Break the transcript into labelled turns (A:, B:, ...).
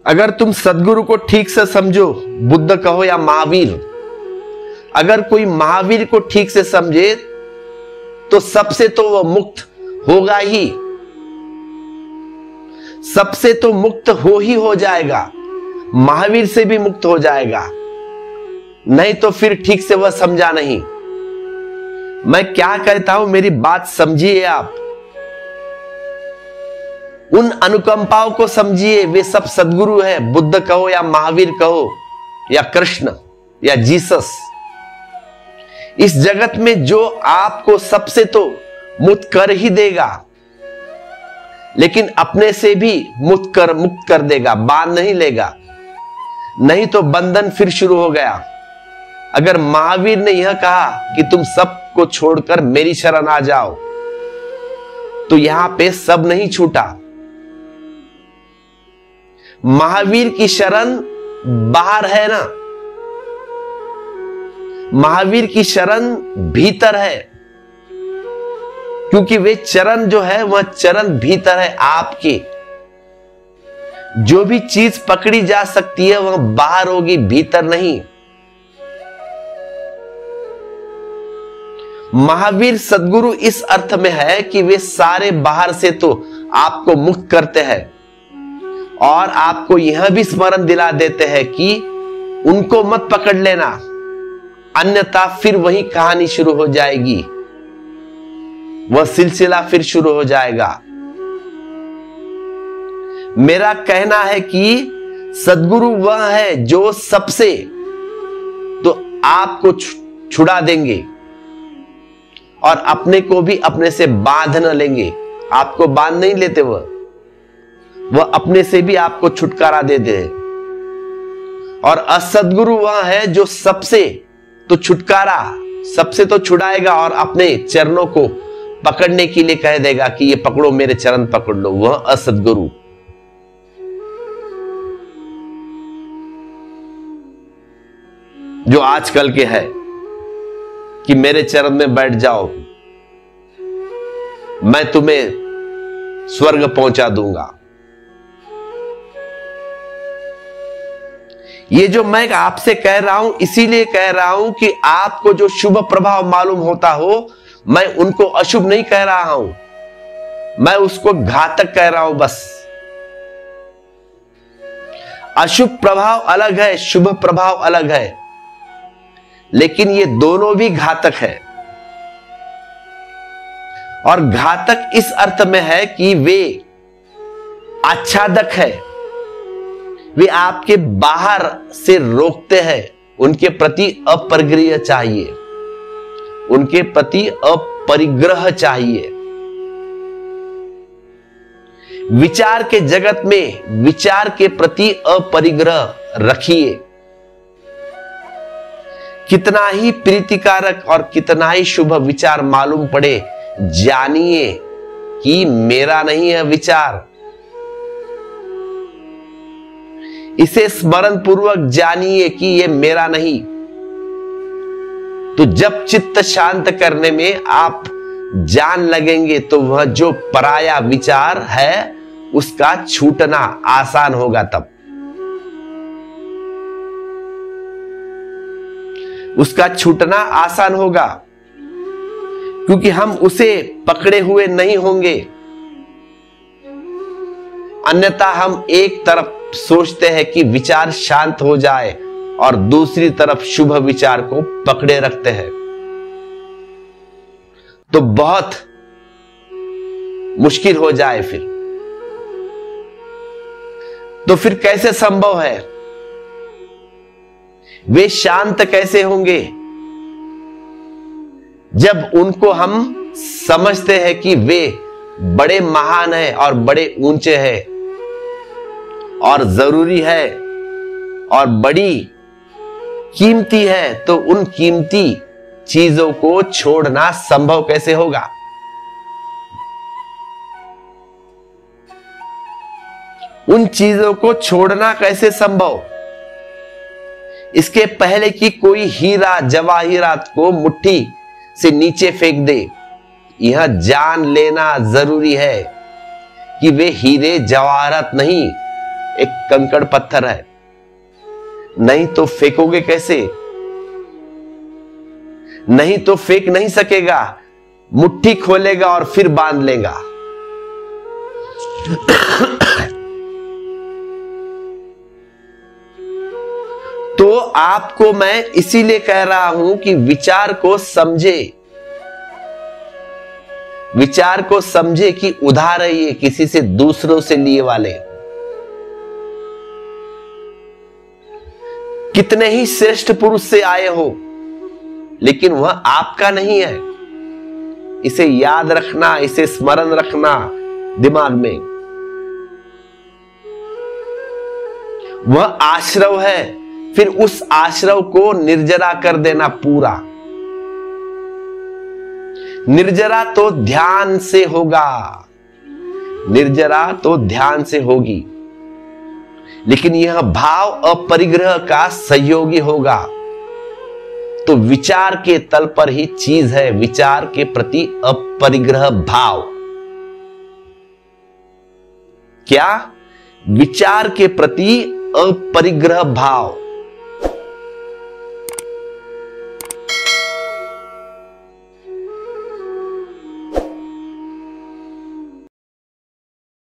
A: अगर तुम सदगुरु को ठीक से समझो, बुद्ध कहो या महावीर, अगर कोई महावीर को ठीक से समझे तो सबसे तो वह मुक्त होगा ही, सबसे तो मुक्त हो जाएगा, महावीर से भी मुक्त हो जाएगा। नहीं तो फिर ठीक से वह समझा नहीं। मैं क्या कहता हूं, मेरी बात समझिए आप। उन अनुकंपाओं को समझिए, वे सब सदगुरु है, बुद्ध कहो या महावीर कहो या कृष्ण या जीसस। इस जगत में जो आपको सबसे तो मुक्त कर ही देगा, लेकिन अपने से भी मुक्त कर देगा, बांध नहीं लेगा। नहीं तो बंधन फिर शुरू हो गया। अगर महावीर ने यह कहा कि तुम सबको छोड़कर मेरी शरण आ जाओ, तो यहां पे सब नहीं छूटा। महावीर की शरण बाहर है ना, महावीर की शरण भीतर है, क्योंकि वे चरण जो है वह चरण भीतर है आपके। जो भी चीज पकड़ी जा सकती है वह बाहर होगी, भीतर नहीं। महावीर सदगुरु इस अर्थ में है कि वे सारे बाहर से तो आपको मुक्त करते हैं और आपको यह भी स्मरण दिला देते हैं कि उनको मत पकड़ लेना, अन्यथा फिर वही कहानी शुरू हो जाएगी, वह सिलसिला फिर शुरू हो जाएगा। मेरा कहना है कि सदगुरु वह है जो सबसे तो आपको छुड़ा देंगे और अपने को भी अपने से बांध न लेंगे। आपको बांध नहीं लेते, वह अपने से भी आपको छुटकारा देते हैं। और असदगुरु वह है जो सबसे तो छुटकारा, सबसे तो छुड़ाएगा और अपने चरणों को पकड़ने के लिए कह देगा कि ये पकड़ो, मेरे चरण पकड़ लो। वह असदगुरु। जो आजकल के है कि मेरे चरण में बैठ जाओ, मैं तुम्हें स्वर्ग पहुंचा दूंगा। ये जो मैं आपसे कह रहा हूं, इसीलिए कह रहा हूं कि आपको जो शुभ प्रभाव मालूम होता हो, मैं उनको अशुभ नहीं कह रहा हूं, मैं उसको घातक कह रहा हूं बस। अशुभ प्रभाव अलग है, शुभ प्रभाव अलग है, लेकिन ये दोनों भी घातक है। और घातक इस अर्थ में है कि वे आच्छादक है, वे आपके बाहर से रोकते हैं। उनके प्रति अपरिग्रह चाहिए, उनके प्रति अपरिग्रह चाहिए। विचार के जगत में विचार के प्रति अपरिग्रह रखिए। कितना ही प्रीतिकारक और कितना ही शुभ विचार मालूम पड़े, जानिए कि मेरा नहीं है विचार। इसे स्मरण पूर्वक जानिए कि यह मेरा नहीं। तो जब चित्त शांत करने में आप जान लगेंगे तो वह जो पराया विचार है उसका छूटना आसान होगा। तब उसका छूटना आसान होगा, क्योंकि हम उसे पकड़े हुए नहीं होंगे। अन्यथा हम एक तरफ सोचते हैं कि विचार शांत हो जाए और दूसरी तरफ शुभ विचार को पकड़े रखते हैं, तो बहुत मुश्किल हो जाए। तो फिर कैसे संभव है? वे शांत कैसे होंगे? जब उनको हम समझते हैं कि वे बड़े महान हैं और बड़े ऊंचे हैं और जरूरी है और बड़ी कीमती है, तो उन कीमती चीजों को छोड़ना संभव कैसे होगा? उन चीजों को छोड़ना कैसे संभव? इसके पहले कि कोई हीरा जवाहिरात को मुट्ठी से नीचे फेंक दे, यह जान लेना जरूरी है कि वे हीरे जवाहरात नहीं, एक कंकड़ पत्थर है, नहीं तो फेंकोगे कैसे? नहीं तो फेंक नहीं सकेगा, मुट्ठी खोलेगा और फिर बांध लेगा। तो आपको मैं इसीलिए कह रहा हूं कि विचार को समझे, विचार को समझे कि उधार है ये, किसी से दूसरों से लिए वाले। कितने ही श्रेष्ठ पुरुष से आए हो, लेकिन वह आपका नहीं है। इसे याद रखना, इसे स्मरण रखना दिमाग में। वह आश्रव है, फिर उस आश्रव को निर्जरा कर देना पूरा। निर्जरा तो ध्यान से होगा, निर्जरा तो ध्यान से होगी, लेकिन यह भाव अपरिग्रह का सहयोगी होगा। तो विचार के तल पर ही चीज है, विचार के प्रति अपरिग्रह भाव। क्या? विचार के प्रति अपरिग्रह भाव।